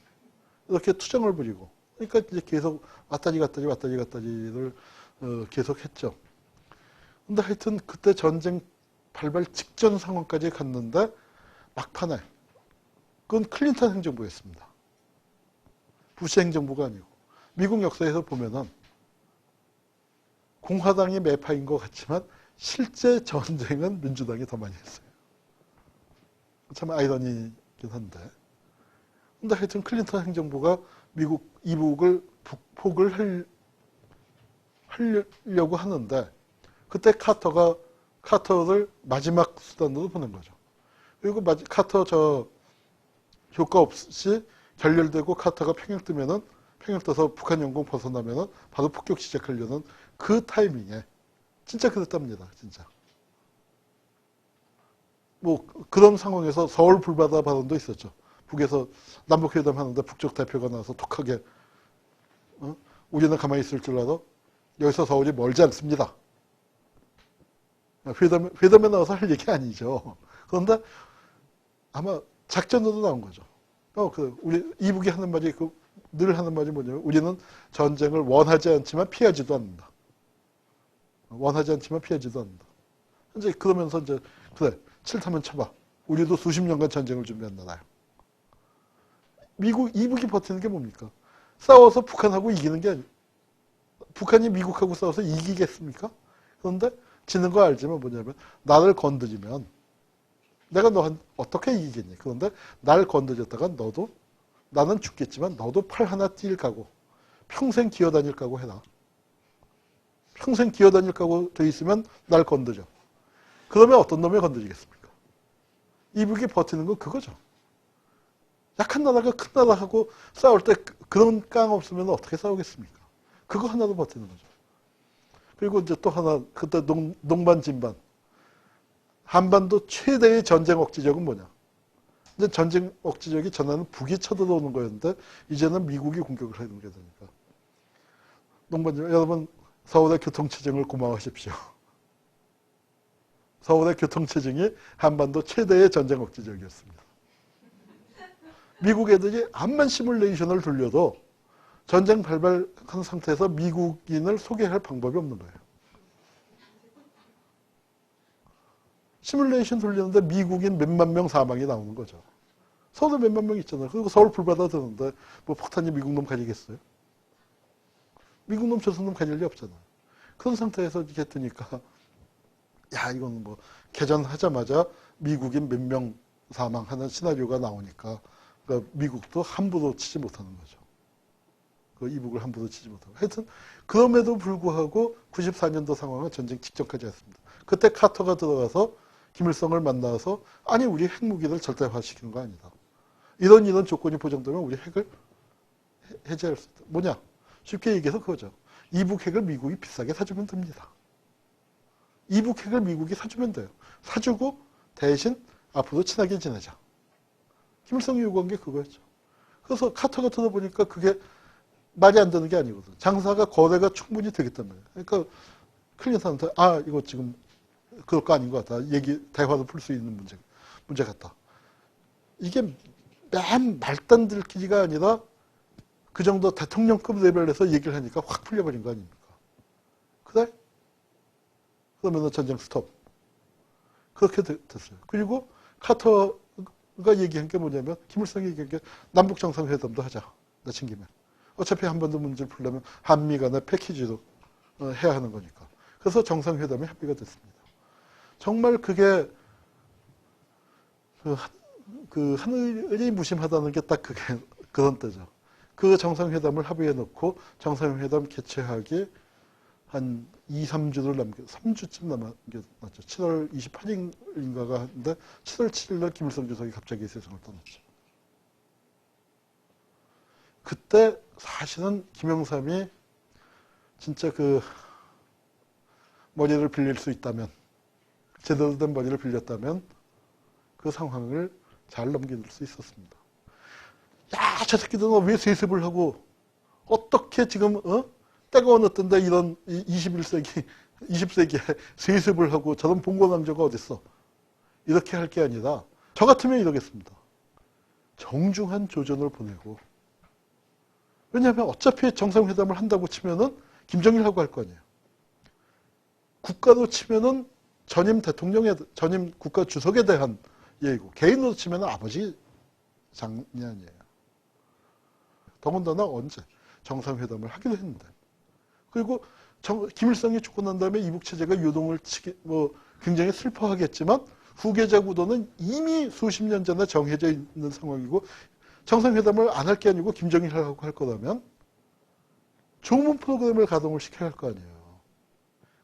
이렇게 투정을 부리고 그러니까 이제 계속 왔다리를 계속 했죠. 근데 하여튼 그때 전쟁 발발 직전 상황까지 갔는데 막판에 그건 클린턴 행정부였습니다. 부시 행정부가 아니고 미국 역사에서 보면은 공화당이 매파인 것 같지만 실제 전쟁은 민주당이 더 많이 했어요. 참 아이러니긴 한데. 근데 하여튼 클린턴 행정부가 미국 이북을 북폭을 하려고 하는데 그때 카터를 마지막 수단으로 보낸 거죠. 그리고 카터 효과 없이 결렬되고 카터가 평양 떠서 북한 영공 벗어나면은 바로 폭격 시작하려는 그 타이밍에 진짜 그랬답니다. 진짜. 뭐 그런 상황에서 서울 불바다 발언도 있었죠. 북에서 남북회담 하는데 북쪽 대표가 나와서 톡하게 우리는 가만히 있을 줄 알아? 여기서 서울이 멀지 않습니다. 회담에 나와서 할 얘기 아니죠. 그런데 아마 작전으로 나온 거죠. 우리 이북이 하는 말이 늘 하는 말이 뭐냐면 우리는 전쟁을 원하지 않지만 피하지도 않는다. 원하지 않지만 피하지도 않는다. 이제 그러면서 이제 그래 싫다면 쳐봐. 우리도 수십 년간 전쟁을 준비한 나라야. 이북이 버티는 게 뭡니까? 싸워서 북한하고 이기는 게 아니에요. 북한이 미국하고 싸워서 이기겠습니까? 그런데 지는 거 알지만 뭐냐면 나를 건드리면 내가 너 어떻게 이기겠니? 그런데 날 건드렸다가 나는 죽겠지만 너도 팔 하나 뛸 각오, 평생 기어다닐 각오 해라. 평생 기어다닐 각오 돼 있으면 날 건드려. 그러면 어떤 놈이 건드리겠습니까? 이북이 버티는 건 그거죠. 약한 나라가 큰 나라하고 싸울 때 그런 깡 없으면 어떻게 싸우겠습니까? 그거 하나로 버티는 거죠. 그리고 이제 또 하나, 그때 농반진반. 한반도 최대의 전쟁 억지력은 뭐냐? 이제 전쟁 억지력이 전에는 북이 쳐들어오는 거였는데, 이제는 미국이 공격을 하는 게 되니까. 농반진반. 여러분, 서울의 교통체증을 고마워하십시오. 서울의 교통체증이 한반도 최대의 전쟁 억지력이었습니다. 미국 애들이 암만 시뮬레이션을 돌려도 전쟁 발발한 상태에서 미국인을 소개할 방법이 없는 거예요. 시뮬레이션 돌리는데 미국인 몇만 명 사망이 나오는 거죠. 서울에 몇만 명 있잖아요. 그리고 서울 불바다 드는데 뭐 폭탄이 미국 놈 가지겠어요? 미국 놈 조선 놈 가질 리 없잖아요. 그런 상태에서 이렇게 뜨니까 야, 이건 뭐 개전하자마자 미국인 몇 명 사망하는 시나리오가 나오니까 그러니까 미국도 함부로 치지 못하는 거죠. 그 이북을 함부로 치지 못하고. 하여튼 그럼에도 불구하고 94년도 상황은 전쟁 직전까지 했습니다. 그때 카터가 들어가서 김일성을 만나서 아니 우리 핵무기를 절대화시키는 거 아니다. 이런 조건이 보장되면 우리 핵을 해제할 수 있다. 뭐냐? 쉽게 얘기해서 그거죠. 이북 핵을 미국이 비싸게 사주면 됩니다. 이북 핵을 미국이 사주면 돼요. 사주고 대신 앞으로 친하게 지내자. 김일성이 요구한 게 그거였죠. 그래서 카터가 들어보니까 그게 말이 안 되는 게 아니거든. 장사가 거래가 충분히 되겠단 말이에요. 그러니까 클린턴한테 아 이거 지금 그럴 거 아닌 것 같다. 대화도 풀 수 있는 문제 같다. 이게 맨 말단들끼리가 아니라 그 정도 대통령급 레벨에서 얘기를 하니까 확 풀려버린 거 아닙니까? 그래? 그러면은 전쟁 스톱. 그렇게 됐어요. 그리고 카터가 얘기한 게 뭐냐면 김일성이 얘기한 게 남북 정상회담도 하자. 내친 김에. 어차피 한반도 문제를 풀려면 한미 간의 패키지로 해야 하는 거니까. 그래서 정상회담이 합의가 됐습니다. 정말 그게 그 하늘이 무심하다는 게 딱 그게 그런 때죠. 그 정상회담을 합의해 놓고 정상회담 개최하기 한 2, 3주를 3주쯤 남았죠. 7월 28일인가가 하는데 7월 7일 날 김일성 주석이 갑자기 세상을 떠났죠. 그때 사실은 김영삼이 진짜 그 머리를 빌릴 수 있다면, 제대로 된 머리를 빌렸다면 그 상황을 잘 넘길 수 있었습니다. 야, 저 새끼들은 왜 세습을 하고 어떻게 지금 때가 어느 때인데 이런 21세기, 20세기에 세습을 하고 저런 봉건왕조가 어딨어. 이렇게 할 게 아니라 저 같으면 이러겠습니다. 정중한 조전을 보내고 왜냐하면 어차피 정상회담을 한다고 치면은 김정일하고 할 거 아니에요. 국가로 치면은 전임 국가 주석에 대한 얘기고 개인으로 치면은 아버지 장년이에요. 더군다나 언제 정상회담을 하기로 했는데. 그리고 김일성이 죽고 난 다음에 이북체제가 요동을 굉장히 슬퍼하겠지만 후계자 구도는 이미 수십 년 전에 정해져 있는 상황이고 정상회담을 안 할 게 아니고 김정일하고 할 거라면 조문 프로그램을 가동을 시켜야 할 거 아니에요.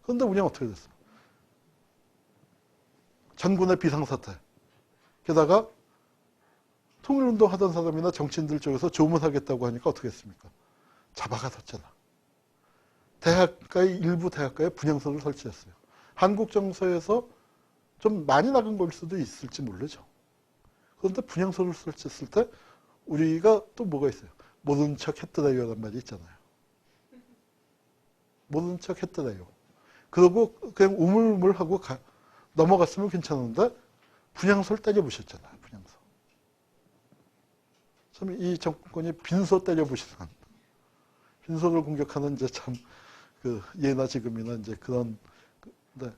그런데 우리는 어떻게 됐어? 전군의 비상사태. 게다가 통일운동 하던 사람이나 정치인들 쪽에서 조문하겠다고 하니까 어떻게 했습니까? 잡아가뒀잖아. 일부 대학가에 분향소를 설치했어요. 한국 정서에서 좀 많이 나간 걸 수도 있을지 모르죠. 그런데 분향소를 설치했을 때 우리가 또 뭐가 있어요? 모른 척 했더라요라는 말이 있잖아요. 모른 척 했더라요. 그러고 그냥 우물우물하고 넘어갔으면 괜찮은데 분향소를 때려부셨잖아요. 분향소. 참 이 정권이 빈소 때려부시는 빈소를 공격하는 이제 참 그 예나 지금이나 이제 그런 네.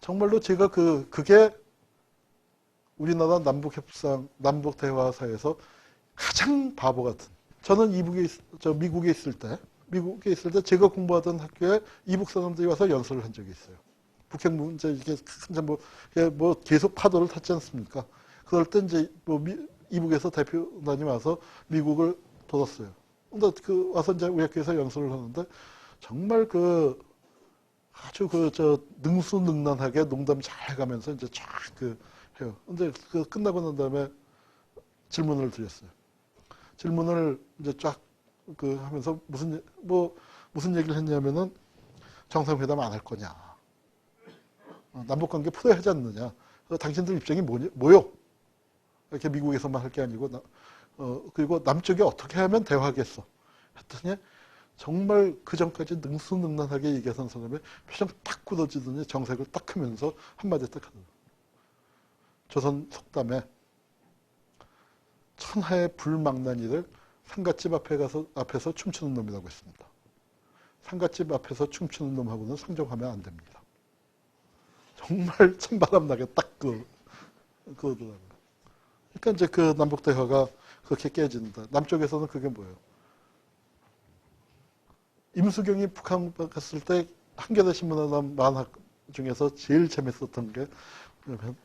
정말로 제가 그게 우리나라 남북 대화사에서 가장 바보 같은. 저는 미국에 있을 때 제가 공부하던 학교에 이북 사람들이 와서 연설을 한 적이 있어요. 북핵 문제 이게 뭐 계속 파도를 탔지 않습니까? 그럴 때 이제 이북에서 대표단이 와서 미국을 돌았어요. 근데 와서 이제 우리 학교에서 연설을 하는데 정말 아주 능수능란하게 농담 잘 해가면서 이제 쫙 해요. 근데 끝나고 난 다음에 질문을 드렸어요. 질문을 이제 쫙 하면서 무슨 얘기를 했냐면은 정상회담 안 할 거냐. 남북관계 풀어야 하지 않느냐. 당신들 입장이 뭐요? 이렇게 미국에서만 할 게 아니고 그리고 남쪽이 어떻게 하면 대화하겠어. 했더니 정말 그 전까지 능수능란하게 얘기하던 사람의 표정 딱 굳어지더니 정색을 딱 하면서 한마디 딱 하더라고요. 조선 속담에 천하의 불망나니를 상갓집 앞에서 춤추는 놈이라고 했습니다. 상갓집 앞에서 춤추는 놈하고는 상종하면 안 됩니다. 정말 찬바람나게 딱 그러더라고요. 그러니까 이제 그 남북대화가 그렇게 깨진다. 남쪽에서는 그게 뭐예요? 임수경이 북한 갔을 때 한겨레 신문에 나온 중에서 제일 재밌었던 게 뭐냐면,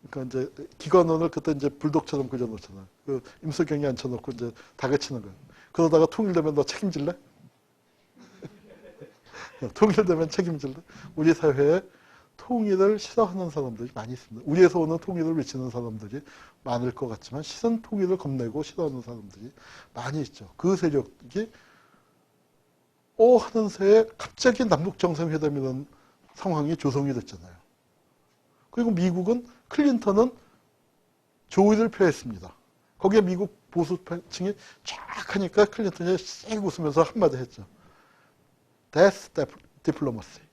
그러니까 이제 기관원을 그때 이제 불독처럼 그려놓잖아요. 그 임수경이 앉혀놓고 이제 다그치는 거예요. 그러다가 통일되면 너 책임질래? 통일되면 책임질래? 우리 사회에 통일을 싫어하는 사람들이 많이 있습니다. 우리에서 오는 통일을 외치는 사람들이 많을 것 같지만 실은 통일을 겁내고 싫어하는 사람들이 많이 있죠. 그 세력이 하는 새에 갑자기 남북정상회담이라는 상황이 조성이 됐잖아요. 그리고 미국은 클린턴은 조의를 표했습니다. 거기에 미국 보수층이 쫙 하니까 클린턴이 씩 웃으면서 한마디 했죠. That's diplomacy.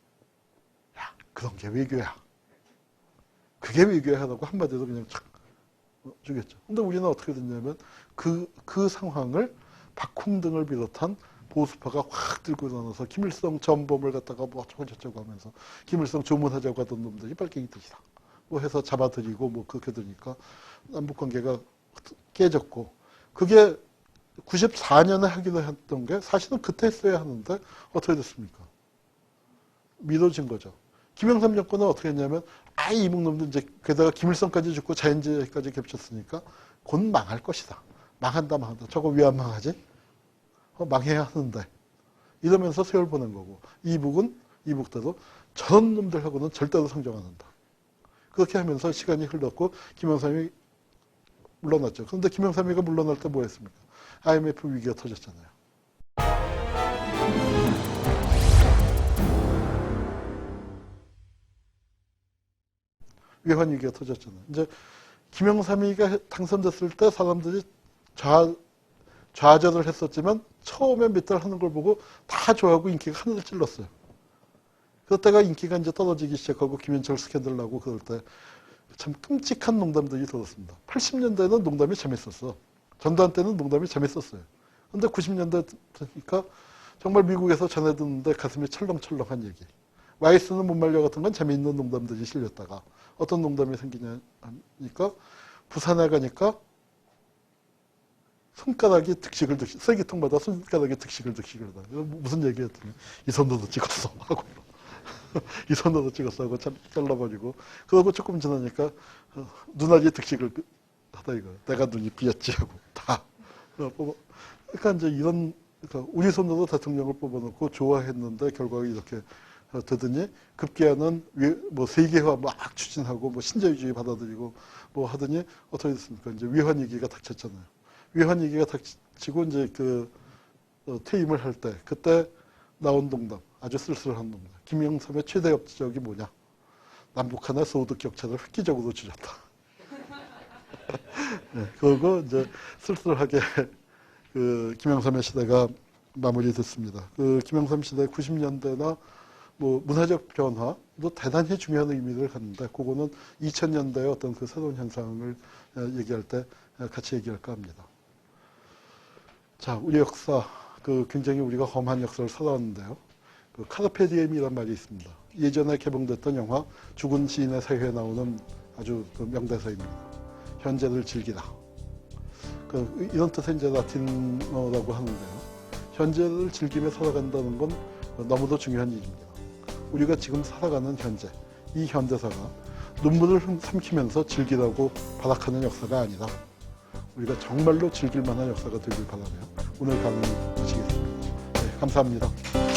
야, 그런 게 외교야. 그게 외교야 하라고 한마디로 그냥 착 주겠죠. 근데 우리는 어떻게 됐냐면 그 상황을 박홍 등을 비롯한 보수파가 확 들고 일어나서 김일성 전범을 갖다가 뭐 어쩌고저쩌고 하면서 김일성 조문하자고 하던 놈들이 빨갱이들이다. 뭐 해서 잡아들이고 뭐 그렇게 되니까 남북관계가 깨졌고 그게 94년에 하기로 했던 게 사실은 그때 했어야 하는데 어떻게 됐습니까? 미뤄진 거죠. 김영삼 정권은 어떻게 했냐면 이북놈들 이제 게다가 김일성까지 죽고 자연재해까지 겹쳤으니까 곧 망할 것이다. 망한다. 저거 왜 안 망하지? 망해야 하는데 이러면서 세월 보낸 거고 이북은 이북대로 저런 놈들하고는 절대로 상종 안 한다. 그렇게 하면서 시간이 흘렀고 김영삼이 물러났죠. 그런데 김영삼이가 물러날 때 뭐 했습니까? IMF 위기가 터졌잖아요. 외환 위기가 터졌잖아요. 이제 김영삼이가 당선됐을 때 사람들이 좌절을 했었지만 처음에 몇 달 하는 걸 보고 다 좋아하고 인기가 하늘을 찔렀어요. 그러다가 인기가 이제 떨어지기 시작하고 김현철 스캔들 나고 그럴 때 참 끔찍한 농담들이 들었습니다. 80년대에는 농담이 재밌었어. 전두환 때는 농담이 재밌었어요. 근데 90년대 되니까 정말 미국에서 전해 듣는데 가슴이 철렁철렁한 얘기. 와이스는 못 말려 같은 건 재미있는 농담들이 실렸다가 어떤 농담이 생기냐니까 부산에 가니까 손가락이 쓰레기통마다 손가락이 득식을 하다. 무슨 얘기였더니 이 손으로 찍었어 하고 이 손으로 찍었어 하고 잘라버리고 그러고 조금 지나니까 눈알이 득식을 하다 이거. 내가 눈이 비었지 하고 다. 그러니까 이제 이런 그러니까 우리 손으로 대통령을 뽑아놓고 좋아했는데 결과가 이렇게 되더니 급기야는 뭐 세계화 막 추진하고 뭐 신자유주의 받아들이고 뭐 하더니 어떻게 됐습니까? 이제 위헌 위기가 닥쳤잖아요. 위헌 위기가 닥치고 이제 퇴임을 할 때 그때 나온 농담 아주 쓸쓸한 농담. 김영삼의 최대 업적이 뭐냐? 남북한의 소득 격차를 획기적으로 줄였다. 네, 그리고 이제 쓸쓸하게 김영삼의 시대가 마무리됐습니다. 김영삼 시대 90년대나 뭐 문화적 변화도 대단히 중요한 의미를 갖는데 그거는 2000년대의 어떤 그 새로운 현상을 얘기할 때 같이 얘기할까 합니다. 자, 우리 역사, 굉장히 우리가 험한 역사를 살아왔는데요. 카르페 디엠이란 말이 있습니다. 예전에 개봉됐던 영화 죽은 시인의 사회에 나오는 아주 명대사입니다. 현재를 즐기라. 이런 뜻의 이제 라틴어라고 하는데요. 현재를 즐기며 살아간다는 건 너무도 중요한 일입니다. 우리가 지금 살아가는 현재, 이 현대사가 눈물을 삼키면서 즐기라고 발악하는 역사가 아니라 우리가 정말로 즐길 만한 역사가 되길 바라며 오늘 강의 마치겠습니다. 네, 감사합니다.